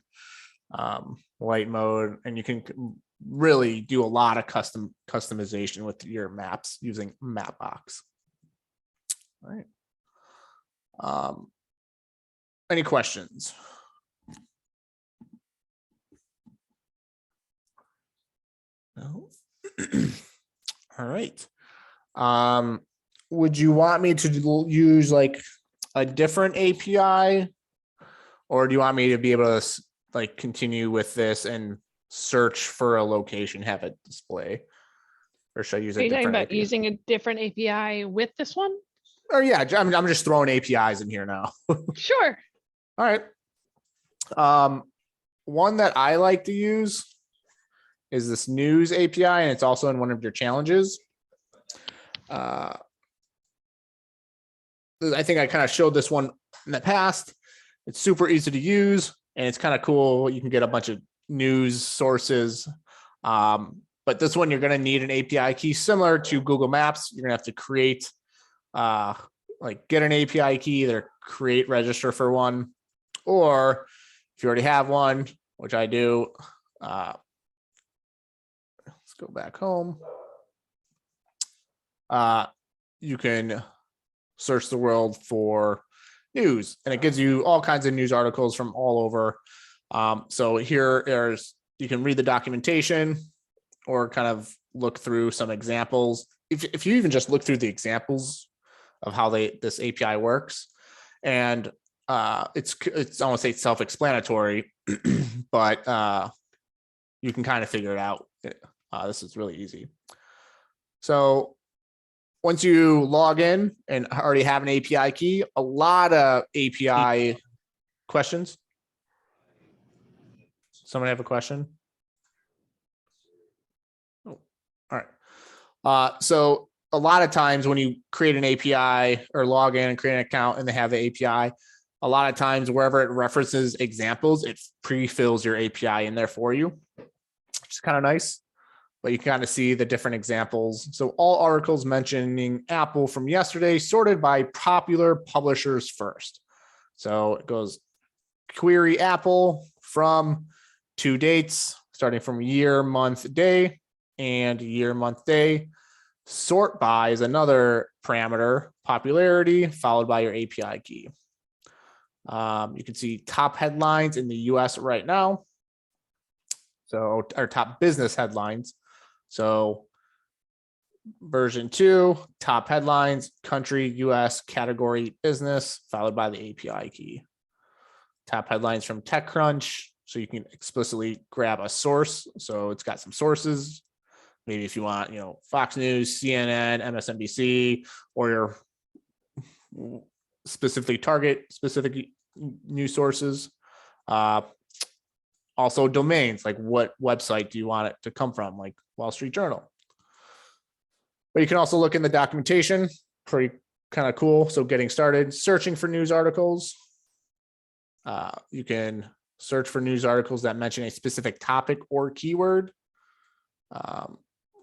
light mode, and you can really do a lot of customization with your maps using Mapbox. All right. Any questions? No. All right. Would you want me to use like a different API, or do you want me to be able to like continue with this and search for a location, have it display, or should I use Are a you talking different about API? using a different API with this one? Or yeah, I'm just throwing APIs in here now. Sure. All right. One that I like to use is this news API, and it's also in one of your challenges. I think I kind of showed this one in the past. It's super easy to use, and it's kind of cool. You can get a bunch of news sources. But this one, you're going to need an API key similar to Google Maps. You're going to have to create, like get an API key, either create, register for one, or if you already have one, which I do, let's go back home. You can search the world for news, and it gives you all kinds of news articles from all over. So you can read the documentation or kind of look through some examples. If you even just look through the examples of how this API works, and it's almost say self-explanatory, but you can kind of figure it out. This is really easy. So once you log in and already have an API key, a lot of API questions. Somebody have a question? Oh, all right. So a lot of times when you create an API or log in and create an account and they have the API, a lot of times wherever it references examples, it pre-fills your API in there for you, which is kind of nice. But you can kind of see the different examples. So all articles mentioning Apple from yesterday sorted by popular publishers first. So it goes query Apple from 2 dates, starting from year, month, day, and year, month, day. Sort by is another parameter, popularity, followed by your API key. You can see top headlines in the US right now. So our top business headlines. So version 2, top headlines, country, US, category, business, followed by the API key. Top headlines from TechCrunch. So you can explicitly grab a source. So it's got some sources. Maybe if you want, Fox News, CNN, MSNBC, or your specifically target specific news sources. Also domains, like what website do you want it to come from, like Wall Street Journal. But you can also look in the documentation, pretty kind of cool. So getting started, searching for news articles. You can search for news articles that mention a specific topic or keyword.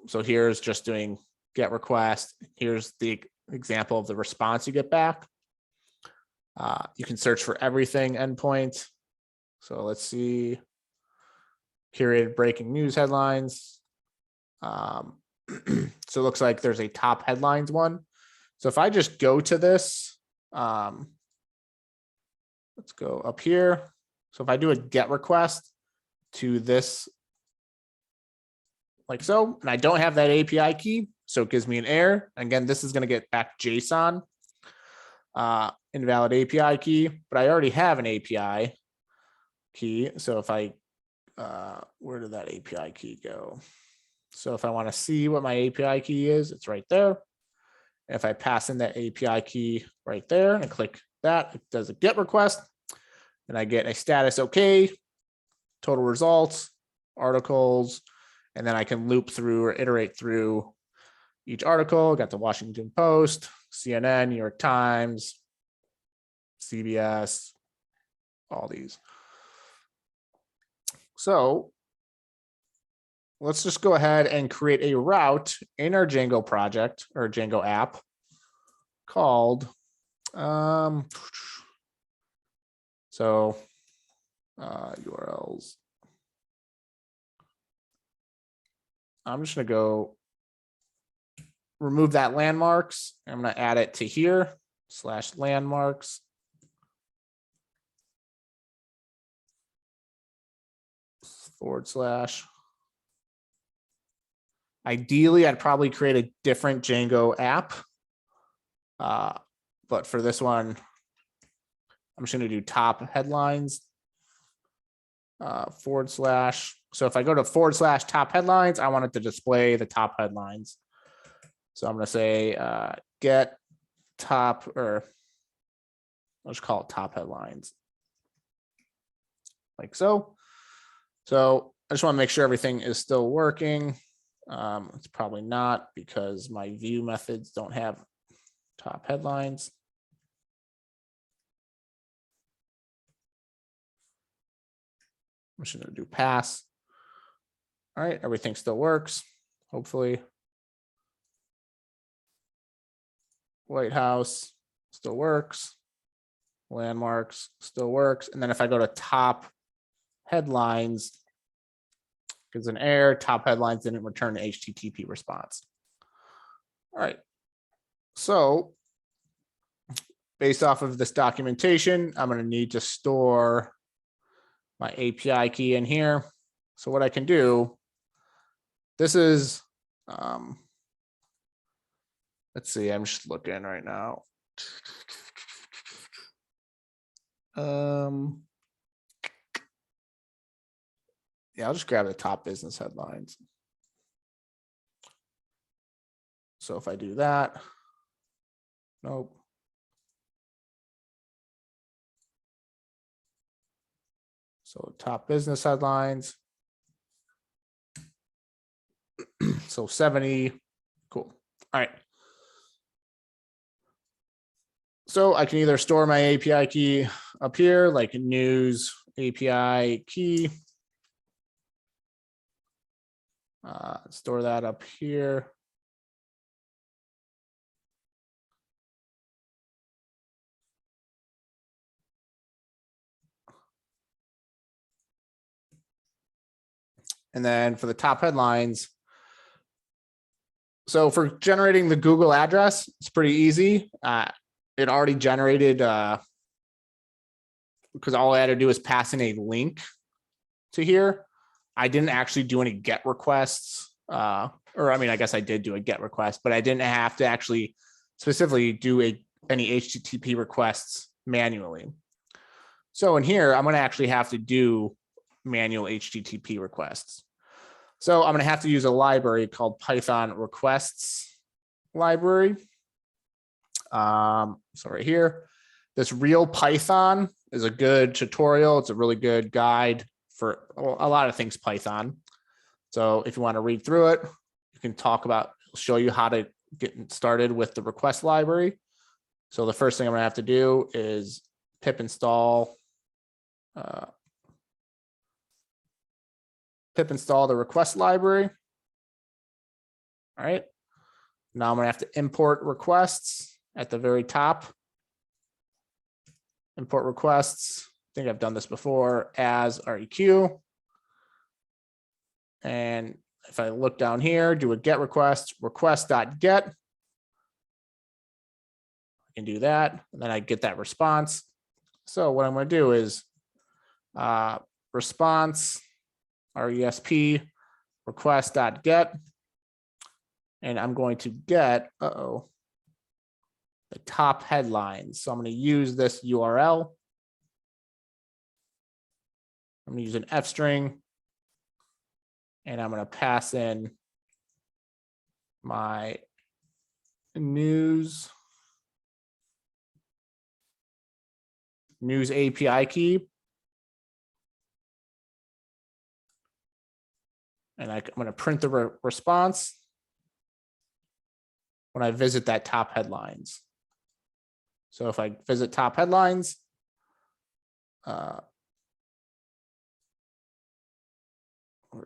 So here's just doing get request. Here's the example of the response you get back. You can search for everything endpoint. So let's see, curated breaking news headlines. So it looks like there's a top headlines one. So if I just go to this, let's go up here. So if I do a get request to this, like so, and I don't have that API key, so it gives me an error. Again, this is going to get back JSON, invalid API key, but I already have an API key. So if I, where did that API key go? So if I want to see what my API key is, it's right there. And if I pass in that API key right there and click that, it does a get request, and I get a status okay, total results, articles, and then I can loop through or iterate through each article. Got the Washington Post, CNN, New York Times, CBS, all these. So let's just go ahead and create a route in our Django project or Django app called, URLs. I'm just going to go remove that landmarks. I'm going to add it to here /landmarks. /. Ideally, I'd probably create a different Django app. But for this one, I'm just going to do top headlines /. So if I go to / top headlines, I want it to display the top headlines. So I'm going to say get top, or let's call it top headlines. Like so. So I just want to make sure everything is still working. It's probably not because my view methods don't have top headlines. I'm just going to do pass. All right, everything still works, hopefully. White House still works. Landmarks still works. And then if I go to top headlines, gives an error, top headlines didn't return an HTTP response. All right. So based off of this documentation, I'm going to need to store my API key in here. So what I can do, this is, let's see, I'm just looking right now. Yeah, I'll just grab the top business headlines. So if I do that, nope. So top business headlines. So 70, cool. All right. So I can either store my API key up here, like news API key. Store that up here. And then for the top headlines, so for generating the Google address, it's pretty easy. It already generated, because all I had to do is pass in a link to here. I didn't actually do any GET requests, or I mean, I guess I did do a GET request, but I didn't have to actually specifically do any HTTP requests manually. So in here, I'm going to actually have to do manual HTTP requests. So I'm going to have to use a library called Python requests library. So right here, this real Python is a good tutorial. It's a really good guide for a lot of things Python. So if you want to read through it, you can show you how to get started with the request library. So the first thing I'm going to have to do is pip install the request library. All right. Now I'm going to have to import requests at the very top. Import requests. I think I've done this before as REQ. And if I look down here, do a GET request, request.get. I can do that. And then I get that response. So what I'm going to do is response RESP request.get. And I'm going to get, the top headlines. So I'm going to use this URL. I'm going to use an F string. And I'm going to pass in my news API key. And I'm going to print the response when I visit that top headlines. So if I visit top headlines, where'd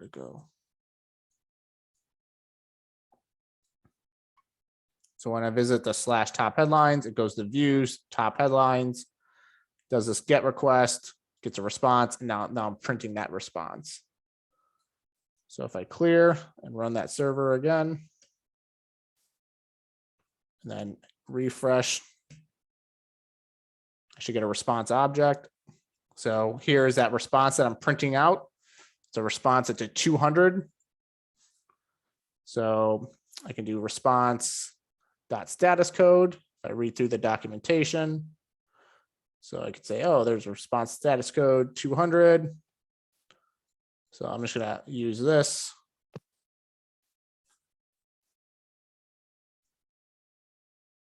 it go? So when I visit the / top headlines, it goes to views, top headlines, does this GET request, gets a response, and now I'm printing that response. So if I clear and run that server again, and then refresh, I should get a response object. So here is that response that I'm printing out. It's a response at 200. So I can do response.status code. If I read through the documentation. So I could say, oh, there's a response status code 200. So I'm just going to use this.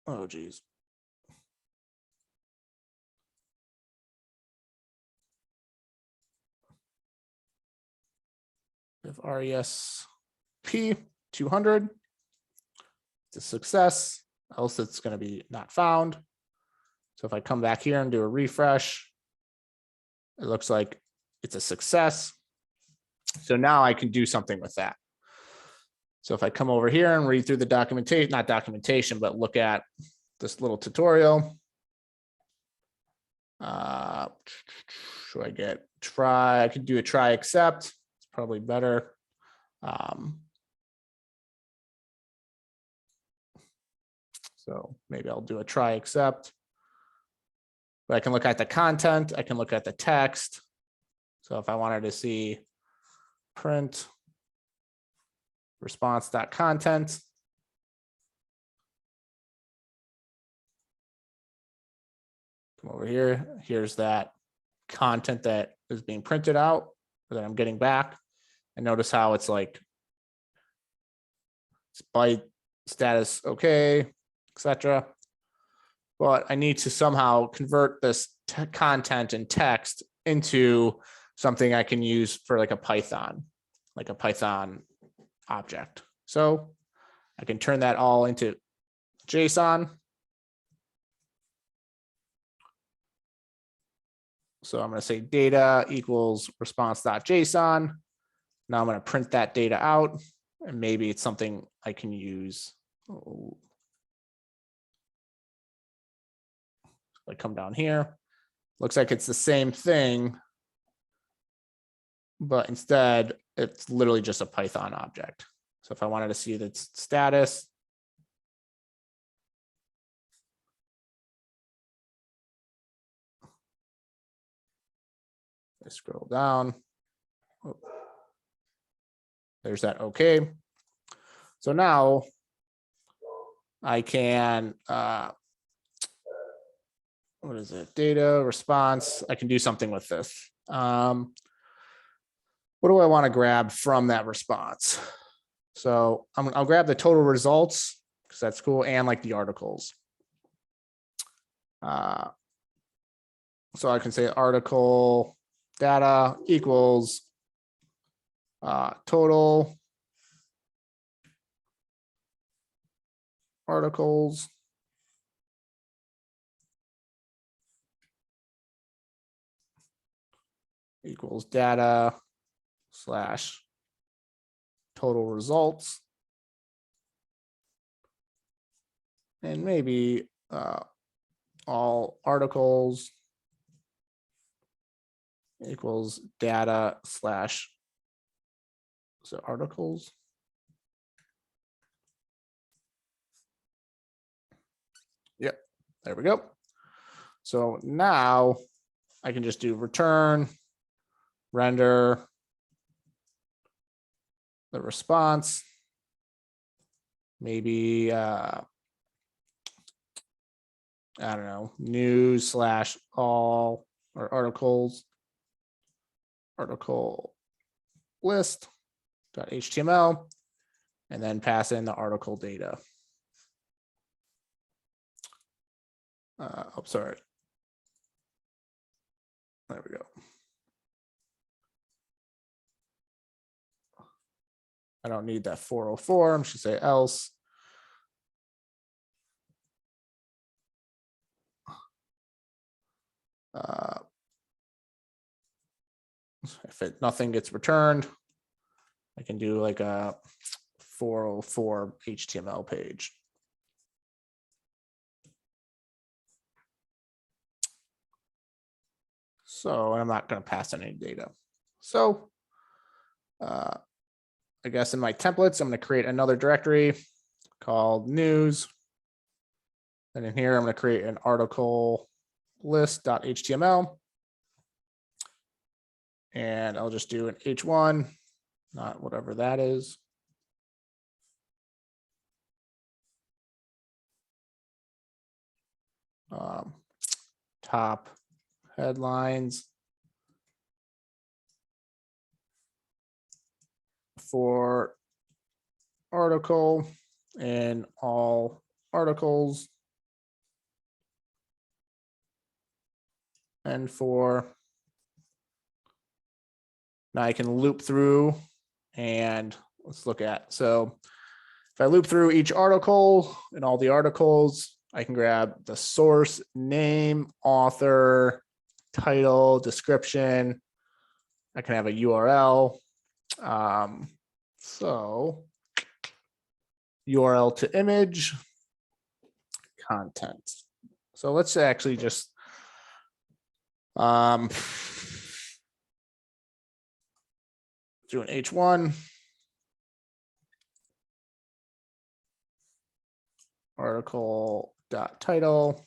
Oh, geez. If RESP 200, it's a success, else it's going to be not found. So if I come back here and do a refresh, it looks like it's a success. So now I can do something with that. So if I come over here and read through the documentation, not documentation, but look at this little tutorial. Should I get try? I could do a try except. It's probably better. So maybe I'll do a try except. But I can look at the content. I can look at the text. So if I wanted to see print response.content. Come over here. Here's that content that is being printed out or that I'm getting back. And notice how it's like it's byte status okay, etc. But I need to somehow convert this content and text into something I can use for like a Python object. So I can turn that all into JSON. So I'm going to say data equals response.json. Now I'm going to print that data out, and maybe it's something I can use. I come down here. Looks like it's the same thing, but instead it's literally just a Python object. So if I wanted to see its status, I scroll down. Oh. There's that okay. So now I can, what is it? Data response. I can do something with this. What do I want to grab from that response? So I'll grab the total results because that's cool, and like the articles. So I can say article data equals total articles equals data slash total results. And maybe all articles equals data slash, so articles. Yep, there we go. So now I can just do return, render the response. Maybe, I don't know, news slash all or articles, article list .html, and then pass in the article data. Oh, sorry. There we go. I don't need that 404. I should say else. If nothing gets returned, I can do like a 404 HTML page. So I'm not going to pass any data. So I guess in my templates, I'm going to create another directory called news. And in here, I'm going to create an article list.html. And I'll just do an H1, not whatever that is. Top headlines for article and all articles and for, now I can loop through and let's look at, so if I loop through each article and all the articles, I can grab the source, name, author, title, description. I can have a URL. So URL to image, content. So let's actually just do an H1. Article dot title,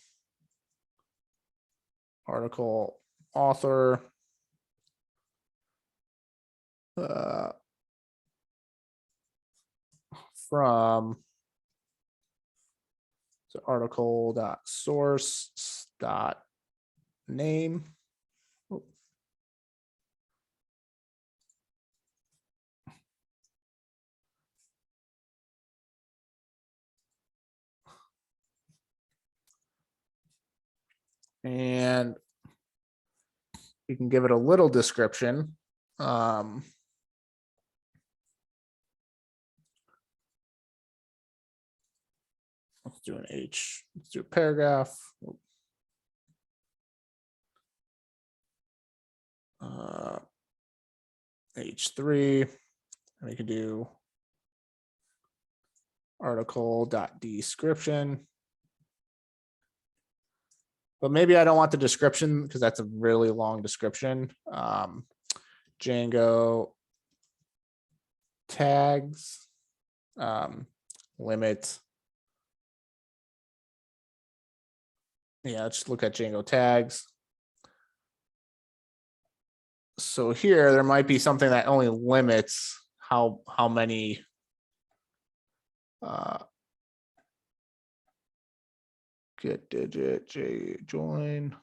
article author, from so article dot source dot name. And you can give it a little description. Let's do an H, let's do a paragraph. H3, and we could do article dot description. But maybe I don't want the description because that's a really long description. Django tags, limit. Yeah, let's look at Django tags. So here, there might be something that only limits how many get digit J join.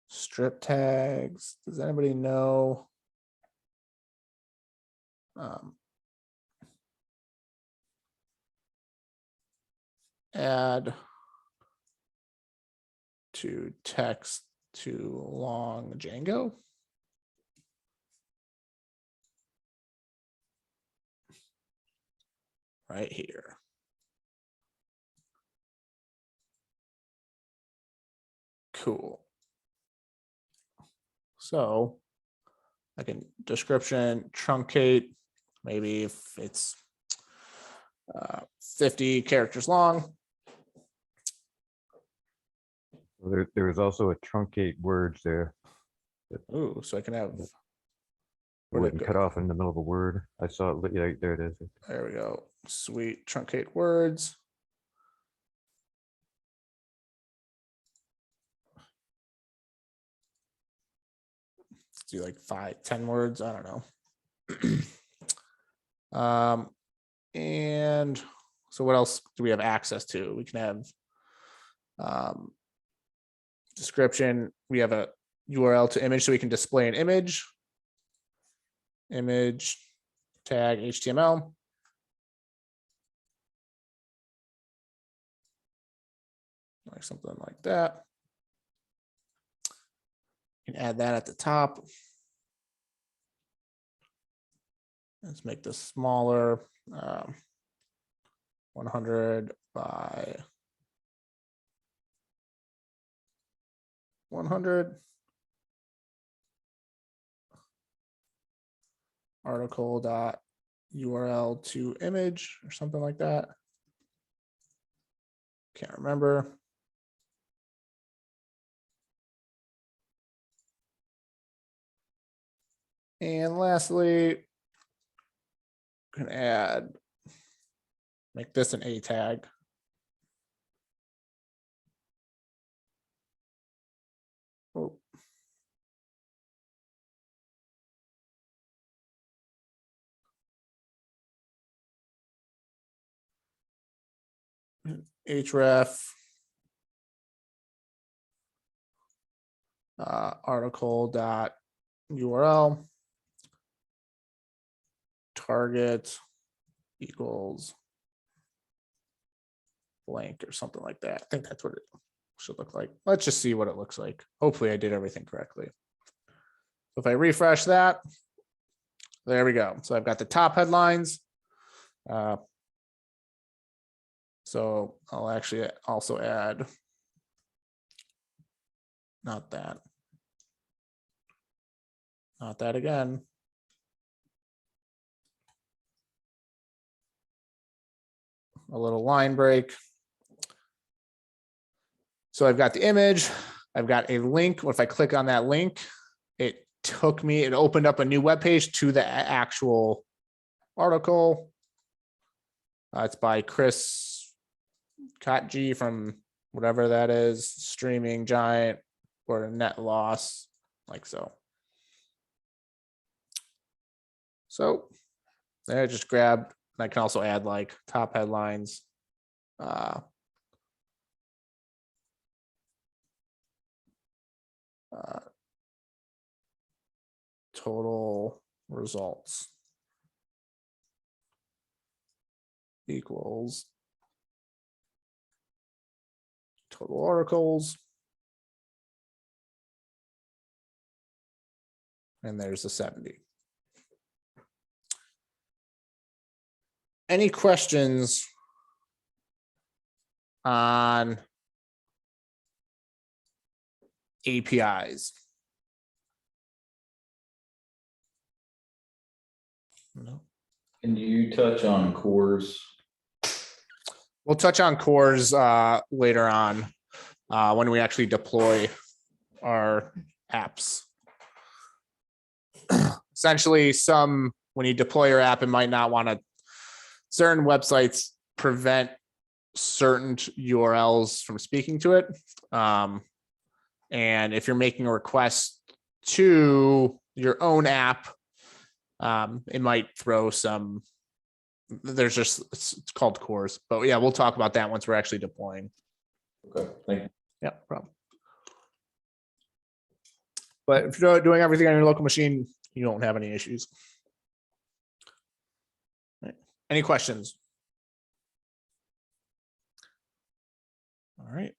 Strip tags. Does anybody know? Add to text to long Django. Right here. Cool. So I can description truncate, maybe if it's 50 characters long. Well, there was also a truncate words there. Ooh, so I can have. It Where'd it wouldn't go? cut off in the middle of a word. I saw it. Yeah, there it is. There we go. Sweet truncate words. Let's do like 5-10 words. I don't know. And so what else do we have access to? We can have description. We have a URL to image, so we can display an image. Image tag HTML. Like something like that. You can add that at the top. Let's make this smaller. 100 by 100. Article dot URL to image or something like that. Can't remember. And lastly, can add, make this an A tag. Oh. Href. Article dot URL. Target equals blank or something like that. I think that's what it should look like. Let's just see what it looks like. Hopefully I did everything correctly. So if I refresh that, there we go. So I've got the top headlines. So I'll actually also add, not that again. A little line break. So I've got the image, I've got a link. If I click on that link, it opened up a new web page to the actual article. It's by Chris Kotg from whatever that is, Streaming Giant or Net Loss, like so. So there, I just grabbed. I can also add like top headlines. Total results equals total articles. And there's the 70. Any questions on APIs? No. Can you touch on cores? We'll touch on cores later on when we actually deploy our apps. Essentially, when you deploy your app, it might not want to, certain websites prevent certain URLs from speaking to it. And if you're making a request to your own app, it might throw some, it's called cores, but yeah, we'll talk about that once we're actually deploying. Okay, thank you. Yeah, problem. But if you're doing everything on your local machine, you don't have any issues. Right. Any questions? All right.